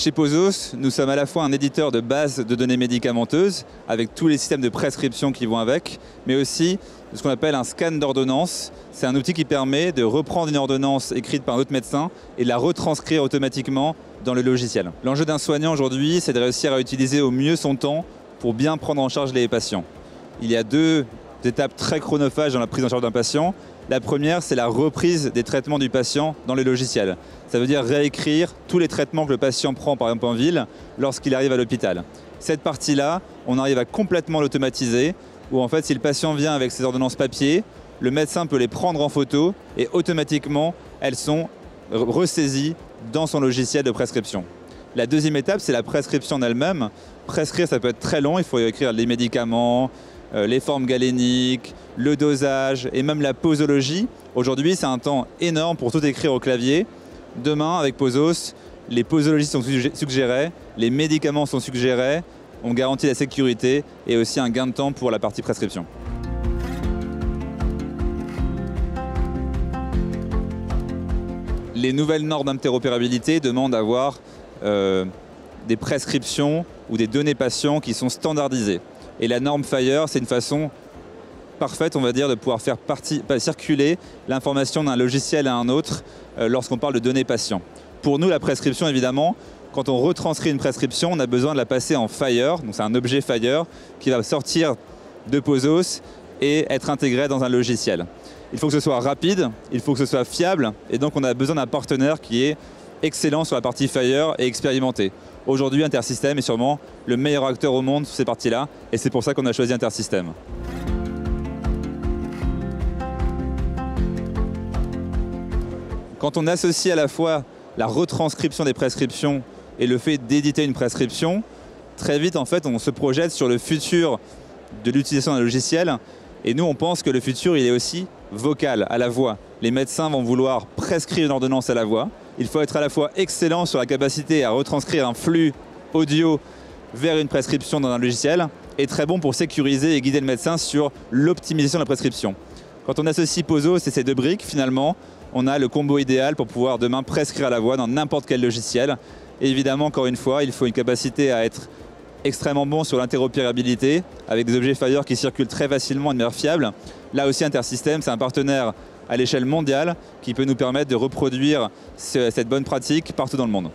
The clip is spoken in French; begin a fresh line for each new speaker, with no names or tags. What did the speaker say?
Chez Pozos, nous sommes à la fois un éditeur de bases de données médicamenteuses, avec tous les systèmes de prescription qui vont avec, mais aussi ce qu'on appelle un scan d'ordonnance. C'est un outil qui permet de reprendre une ordonnance écrite par un autre médecin et de la retranscrire automatiquement dans le logiciel. L'enjeu d'un soignant aujourd'hui, c'est de réussir à utiliser au mieux son temps pour bien prendre en charge les patients. Il y a deux étapes très chronophages dans la prise en charge d'un patient. La première, c'est la reprise des traitements du patient dans le logiciel. Ça veut dire réécrire tous les traitements que le patient prend, par exemple en ville, lorsqu'il arrive à l'hôpital. Cette partie-là, on arrive à complètement l'automatiser, où en fait, si le patient vient avec ses ordonnances papier, le médecin peut les prendre en photo et automatiquement, elles sont ressaisies dans son logiciel de prescription. La deuxième étape, c'est la prescription en elle-même. Prescrire, ça peut être très long, il faut écrire les médicaments, les formes galéniques, le dosage et même la posologie. Aujourd'hui, c'est un temps énorme pour tout écrire au clavier. Demain, avec Pozos, les posologies sont suggérées, les médicaments sont suggérés, on garantit la sécurité et aussi un gain de temps pour la partie prescription. Les nouvelles normes d'interopérabilité demandent d'avoir des prescriptions ou des données patients qui sont standardisées. Et la norme FHIR, c'est une façon parfaite, on va dire, de pouvoir faire circuler l'information d'un logiciel à un autre lorsqu'on parle de données patients. Pour nous, la prescription, évidemment, quand on retranscrit une prescription, on a besoin de la passer en FHIR, donc c'est un objet FHIR qui va sortir de Pozos et être intégré dans un logiciel. Il faut que ce soit rapide, il faut que ce soit fiable, et donc on a besoin d'un partenaire qui est excellent sur la partie FHIR et expérimenté. Aujourd'hui, Intersystem est sûrement le meilleur acteur au monde sur ces parties-là, et c'est pour ça qu'on a choisi Intersystem. Quand on associe à la fois la retranscription des prescriptions et le fait d'éditer une prescription, très vite, en fait, on se projette sur le futur de l'utilisation d'un logiciel. Et nous, on pense que le futur, il est aussi vocal, à la voix. Les médecins vont vouloir prescrire une ordonnance à la voix. Il faut être à la fois excellent sur la capacité à retranscrire un flux audio vers une prescription dans un logiciel et très bon pour sécuriser et guider le médecin sur l'optimisation de la prescription. Quand on associe Pozos et ces deux briques, finalement, on a le combo idéal pour pouvoir demain prescrire à la voix dans n'importe quel logiciel. Et évidemment, encore une fois, il faut une capacité à être extrêmement bon sur l'interopérabilité, avec des objets FHIR qui circulent très facilement et de manière fiable. Là aussi, Intersystem, c'est un partenaire à l'échelle mondiale qui peut nous permettre de reproduire cette bonne pratique partout dans le monde.